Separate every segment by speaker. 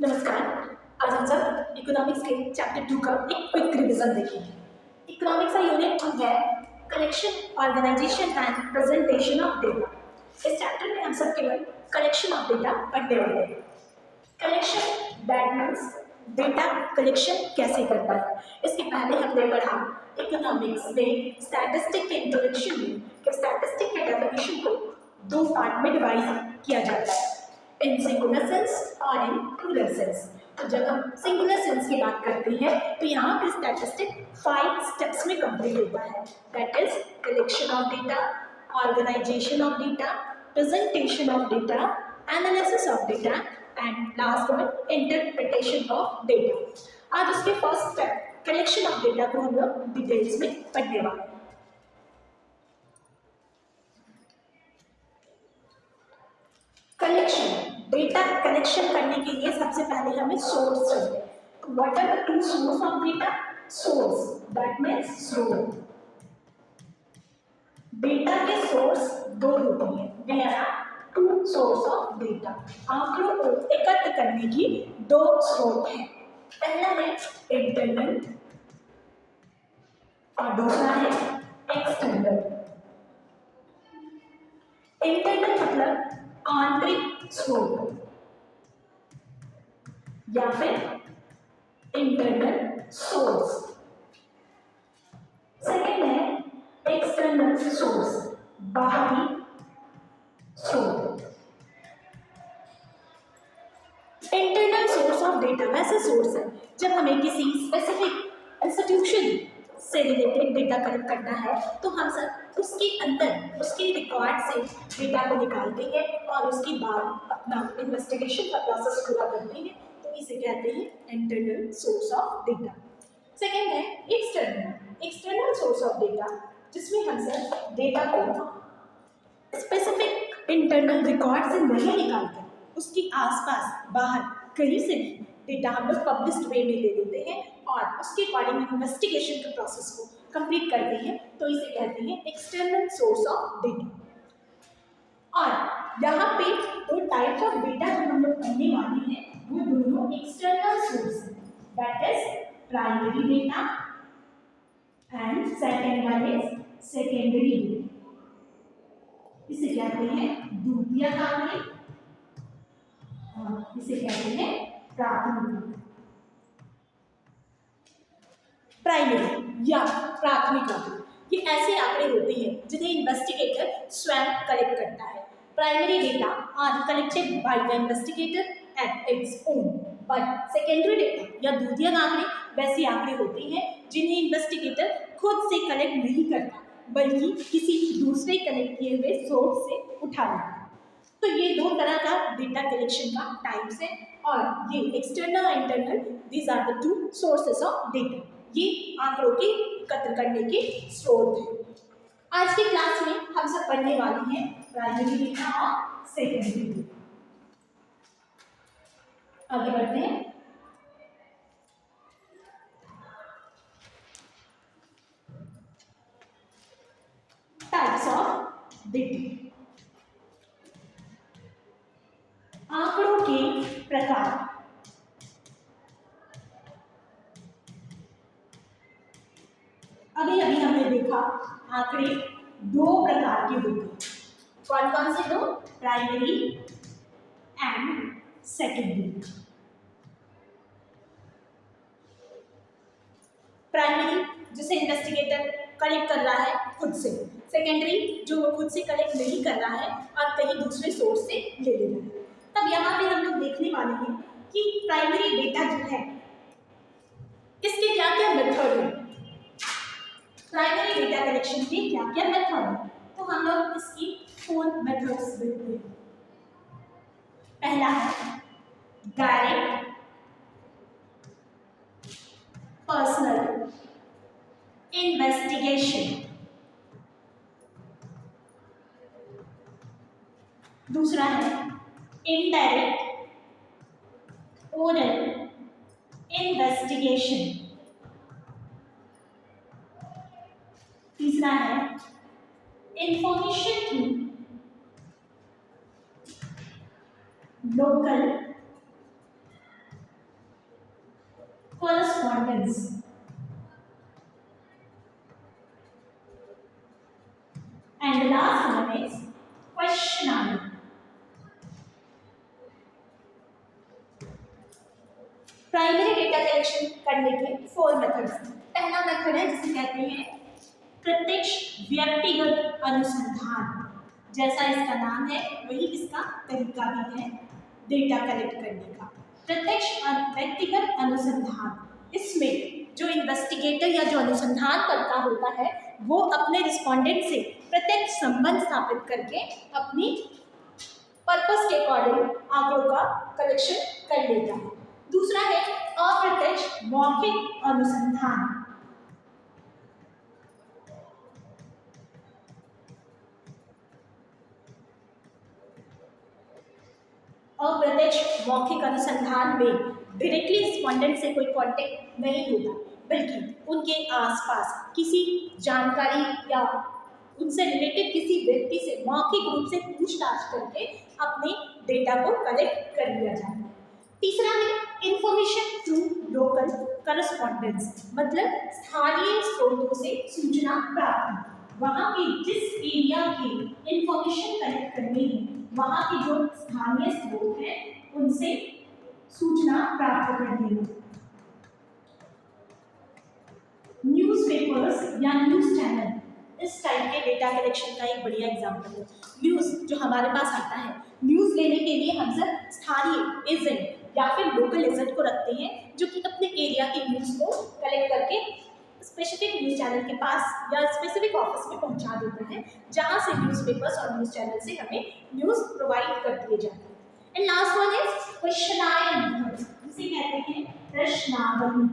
Speaker 1: नमस्कार। आज हम सब इकोनॉमिक्स के चैप्टर 2 का एक क्विक रिवीजन देखेंगे। इकोनॉमिक्स का यूनिट 2 है collection, organisation and presentation of data. इस चैप्टर में हम सब केवल कलेक्शन ऑफ डेटा पढ़ने वाले हैं। Collection that means data collection कैसे करना है। इसके पहले हमने पढ़ा इकोनॉमिक्स में स्टैटिस्टिक के इंट्रोडक्शन में कि स्टैटिस्टिक के डेफिनेशन को दो पार्ट में डिवाइड किया जाता है, इन सिंगुलर सेंस और इन प्लूरल सेंस। तो जब हम सिंगुलर सेंस की बात करते हैं तो यहाँ पे स्टैटिस्टिक 5 स्टेप्स में कंप्लीट होता है। That is collection of data, organisation of data, presentation of data, analysis of data and last में इंटरप्रिटेशन ऑफ डेटा। आज उसके first step collection of data को हम लोग डिटेल्स में पढ़ने वाले हैं। कलेक्शन डेटा कलेक्शन करने के लिए सबसे पहले हमें सोर्स चाहिए। What are the two source of data? Source that means स्रोत। डेटा के सोर्स दो होते हैं। There are two source of data. आंकड़ों को एकत्र करने की दो स्रोत हैं। पहला है इंटरनल और दूसरा है एक्सटर्नल। इंटरनल मतलब आंतरिक स्रोत या फिर इंटरनल सोर्स। सेकेंड है एक्सटर्नल सोर्स, बाहरी स्रोत। इंटरनल सोर्स ऑफ डेटा वैसे सोर्स है जब हमें किसी स्पेसिफिक इंस्टीट्यूशन से रिलेटेड डेटा कलेक्ट करना है तो हम सब उसके अंदर उसके रिकॉर्ड से डेटा को निकालते हैं और उसके बाद अपना इन्वेस्टिगेशन का प्रोसेस पूरा करते हैं। तो इसे कहते हैं internal source of data. Second है external. External source of data जिसमें हम सब डेटा को स्पेसिफिक इंटरनल रिकॉर्ड से नहीं निकालते, उसके आसपास बाहर कहीं से भी डेटा हम लोग पब्लिश्ड वे में ले लेते हैं और उसके अकॉर्डिंग इन्वेस्टिगेशन के प्रोसेस को कंप्लीट करते हैं। तो इसे कहते हैं एक्सटर्नल सोर्स ऑफ डेटा। और यहाँ पे दो टाइप्स ऑफ डेटा जो हम लोग पढ़ने वाले हैं वो दोनों एक्सटर्नल सोर्स हैं। That is primary data and second one is secondary data. इसे कहते हैं द्वितीयक आंकड़े और इसे कहते हैं प्राथमिक। प्राइमरी या प्राथमिक आंकड़े ये ऐसे आंकड़े होते हैं जिन्हें इन्वेस्टिगेटर स्वयं कलेक्ट करता है। Primary data are collected by the investigator at its own, but secondary data या द्वितीयक आंकड़े वैसे आंकड़े होते हैं जिन्हें इन्वेस्टिगेटर खुद से कलेक्ट नहीं करता बल्कि किसी दूसरे कलेक्ट किए हुए सोर्स से उठा लेता है। तो ये दो तरह का डेटा कलेक्शन का टाइप्स है और ये एक्सटर्नल और internal, these are the two sources of data. ये आंकड़ों के एकत्र करने के स्रोत हैं। आज की क्लास में हम सब पढ़ने वाले हैं प्राइमरी डेटा और सेकेंडरी डेटा। आगे बढ़ते हैं। Types of data. आंकड़ों के प्रकार। अभी अभी हमने देखा आंकड़े दो प्रकार के होते हैं। कौन कौन से दो? Primary and secondary. प्राइमरी जिसे इन्वेस्टिगेटर कलेक्ट कर रहा है खुद से, सेकेंडरी जो वो खुद से कलेक्ट नहीं कर रहा है और कहीं दूसरे सोर्स से ले ले रहा है। तब यहाँ पे हम लोग देखने वाले हैं कि प्राइमरी डेटा जो है इसके क्या क्या मेथड हैं। प्राइमरी डेटा कलेक्शन के क्या क्या मेथड हैं तो हम लोग इसकी 4 मेथड्स देखते हैं। पहला है डायरेक्ट, पर्सनल इन्वेस्टिगेशन। दूसरा है इनडायरेक्ट ओरल इन्वेस्टिगेशन। तीसरा है information through local correspondence. And the last one is questionnaire. Primary data collection करने के 4 मेथड्स। पहला मेथड है जिसे कहते हैं प्रत्यक्ष व्यक्तिगत अनुसंधान। जैसा इसका नाम है वही इसका तरीका भी है डेटा कलेक्ट करने का। प्रत्यक्ष व्यक्तिगत अनुसंधान, इसमें जो इन्वेस्टिगेटर या जो अनुसंधान करता होता है वो अपने रिस्पोंडेंट से प्रत्यक्ष संबंध स्थापित करके अपनी पर्पस के अकॉर्डिंग आंकड़ों का कलेक्शन कर लेता है। दूसरा है अप्रत्यक्ष मौखिक अनुसंधान। अप्रत्यक्ष मौखिक अनुसंधान में डायरेक्टली रिस्पोंडेंट से कोई कांटेक्ट नहीं होता, बल्कि उनके आसपास किसी जानकारी या उनसे रिलेटेड किसी व्यक्ति से मौखिक रूप से पूछताछ करके अपने डेटा को कलेक्ट कर लिया जाता है। तीसरा है इंफॉर्मेशन थ्रू लोकल करस्पॉन्डेंस, मतलब स्थानीय स्रोतों से सूचना प्राप्ति। वहाँ की जिस एरिया की इंफॉर्मेशन कलेक्ट करनी है वहाँ के जो स्थानीय स्रोत हैं उनसे सूचना प्राप्त करनी है। न्यूज़पेपर्स या न्यूज़ चैनल इस टाइप के डेटा कलेक्शन का एक बढ़िया एग्जाम्पल है। न्यूज़ जो हमारे पास आता है, न्यूज़ लेने के लिए हम सब स्थानीय एजेंट या फिर लोकल एजेंट को रखते हैं जो कि अपने एरिया की न्यूज़ को कलेक्ट करके स्पेसिफिक न्यूज़ चैनल के पास या स्पेसिफिक ऑफिस में पहुंचा देते हैं, जहां से न्यूज़पेपर्स और न्यूज़ चैनल से हमें न्यूज़ प्रोवाइड कर दिए जाते हैं। And last one is questionnaire method, जिसे कहते हैं प्रश्नावली।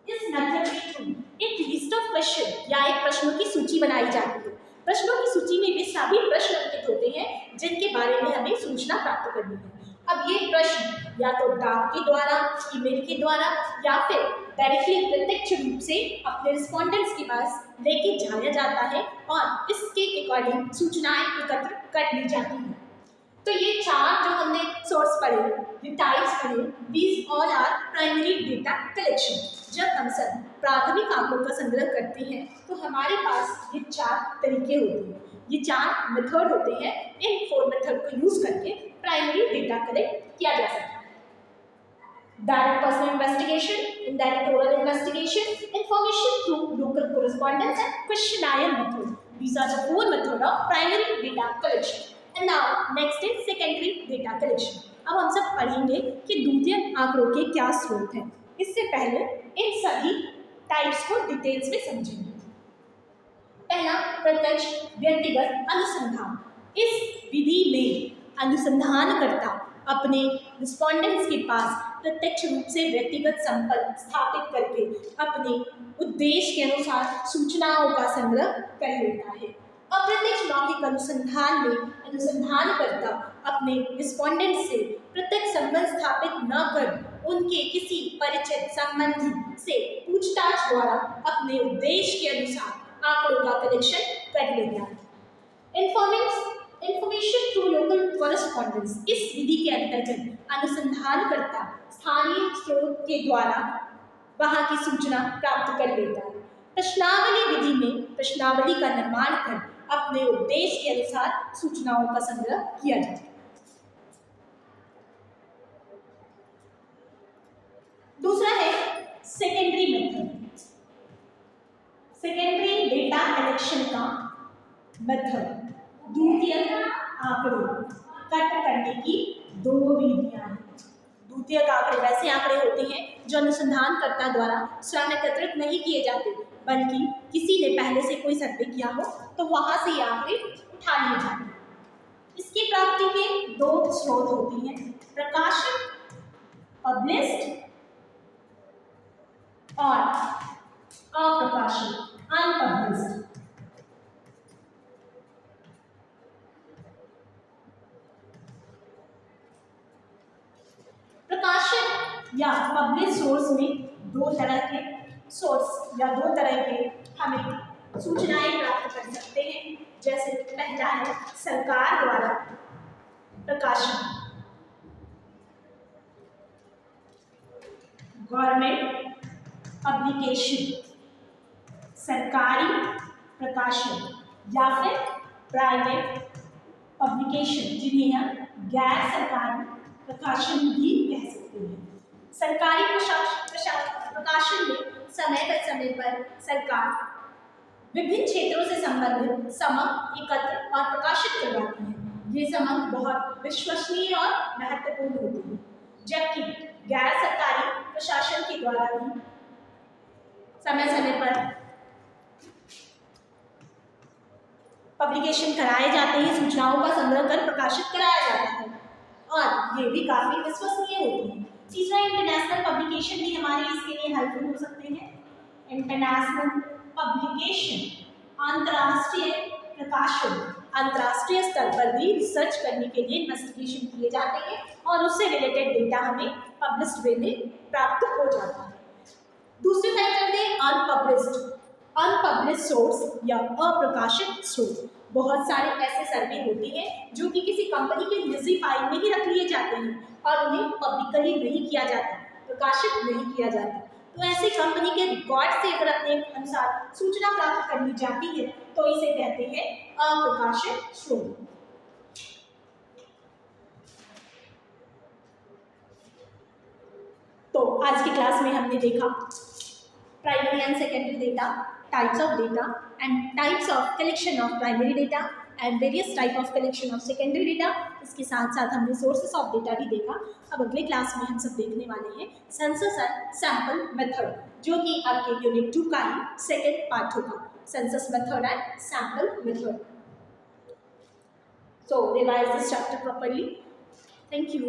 Speaker 1: इस मेथड के थ्रू एक लिस्ट ऑफ क्वेश्चन या एक प्रश्नों की सूची बनाई जाती है। प्रश्नों की सूची में वे सभी प्रश्न अंकित होते हैं जिनके बारे में हमें सूचना प्राप्त करनी है। अब ये प्रश्न या तो डाक के द्वारा, ईमेल के द्वारा या फिर डायरेक्टली प्रत्यक्ष रूप से अपने रिस्पोंडेंट्स के पास लेके जाया जाता है और इसके अकॉर्डिंग सूचनाएं एकत्र कर ली जाती हैं। तो ये 4 जो हमने सोर्स पढ़े, ये टाइप्स पढ़े, these all are primary data collection. जब हम सब प्राथमिक आंकड़ों का संग्रह करते हैं तो हमारे पास ये 4 तरीके होते हैं, ये 4 मेथड होते हैं। इन 4 मेथड को यूज करके प्राइमरी डेटा कलेक्ट किया जा सकता है। Direct personal investigation, indirect oral investigation, information through local correspondence and questionnaire method. These are the 4 methods of primary data collection. And now next is secondary data collection. अब हम सब पढ़ेंगे कि द्वितीयक आंकड़ों के क्या स्रोत हैं। इससे पहले इन सभी टाइप्स को डिटेल्स में समझेंगे। पहला, प्रत्यक्ष व्यक्तिगत अनुसंधान। इस विधि में अनुसंधानकर्ता अपने रिस्पोंडेंट्स के पास प्रत्यक्ष रूप से व्यक्तिगत संपर्क स्थापित करके अपने उद्देश्य के अनुसार सूचनाओं का संग्रह कर लेता है। अप्रत्यक्ष मौखिक अनुसंधान में अनुसंधानकर्ता अपने रिस्पोंडेंट से प्रत्यक्ष संबंध स्थापित न कर उनके किसी परिचित संबंधी से पूछताछ द्वारा अपने उद्देश्य के अनुसार आंकड़ों का कलेक्शन कर लेता है। इंफॉर्मेशन थ्रू लोकल कॉरेस्पॉन्डेंस, इस विधि के अंतर्गत अनुसंधानकर्ता स्थानीय स्रोत के द्वारा वहां की सूचना प्राप्त कर लेता है। प्रश्नावली विधि में प्रश्नावली का निर्माण कर अपने उद्देश्य के अनुसार सूचनाओं का संग्रह किया जाता है। दूसरा है secondary method. Secondary data collection का मेथड, द्वितीयक आंकड़ों कट करने की 2 विधियां हैं। द्वितीयक आंकड़े वैसे आंकड़े होते हैं जो अनुसंधानकर्ता द्वारा स्वयं एकत्रित नहीं किए जाते, बल्कि किसी ने पहले से कोई सर्वे किया हो तो वहां से ये आंकड़े उठा लिए जाते हैं। इसकी प्राप्ति के 2 स्रोत होते हैं, प्रकाशित पब्लिश्ड और अप्रकाशित अनपब्लिश्ड। प्रकाशित या पब्लिश सोर्स में 2 तरह के सोर्स या 2 तरह के हमें सूचनाएं प्राप्त कर सकते हैं। जैसे पहला है सरकार द्वारा प्रकाशन, गवर्नमेंट पब्लिकेशन, सरकारी प्रकाशन या फिर प्राइवेट पब्लिकेशन, जिन्हें हम गैर सरकारी प्रकाशन भी कह सकते हैं। सरकारी प्रकाशन में समय पर सरकार विभिन्न क्षेत्रों से संबंधित समक एकत्र और प्रकाशित करवाती है। ये समक बहुत विश्वसनीय और महत्वपूर्ण होती है, जबकि गैर सरकारी प्रशासन के द्वारा भी समय पर पब्लिकेशन कराए जाते हैं, सूचनाओं का संग्रह कर प्रकाशित कराया जाता है और ये भी काफी विश्वसनीय होती है। तीसरा, इंटरनेशनल पब्लिकेशन भी हमारे इसके लिए हेल्पफुल हो सकते हैं। इंटरनेशनल पब्लिकेशन, अंतर्राष्ट्रीय प्रकाशन, अंतर्राष्ट्रीय स्तर पर भी रिसर्च करने के लिए इन्वेस्टिगेशन किए जाते हैं और उससे रिलेटेड डेटा हमें पब्लिश्ड वे में प्राप्त हो जाता है। दूसरी साइड चलते हैं अनपब्लिश्ड सोर्स या अप्रकाशित स्रोत। बहुत सारे ऐसे सर्वे होते हैं जो कि किसी कंपनी के निजी फाइल में ही रख लिए जाते हैं और उन्हें पब्लिकली नहीं किया जाता, प्रकाशित नहीं किया जाता। तो ऐसी कंपनी के रिकॉर्ड से अगर अपने अनुसार सूचना प्राप्त करनी जाती है तो इसे कहते हैं अप्रकाशित स्रोत। तो आज की क्लास में हमने देखा primary and secondary data, types of data and types of collection of primary data and various type of collection of secondary data. इसके साथ साथ हमने सोर्सेस ऑफ डेटा भी देखा। अब अगले क्लास में हम सब देखने वाले हैं सेंसस एंड सैंपल मेथड, जो कि आपके यूनिट 2 का ही सेकेंड पार्ट होगा, census method and sample method. So revise this chapter properly. Thank you.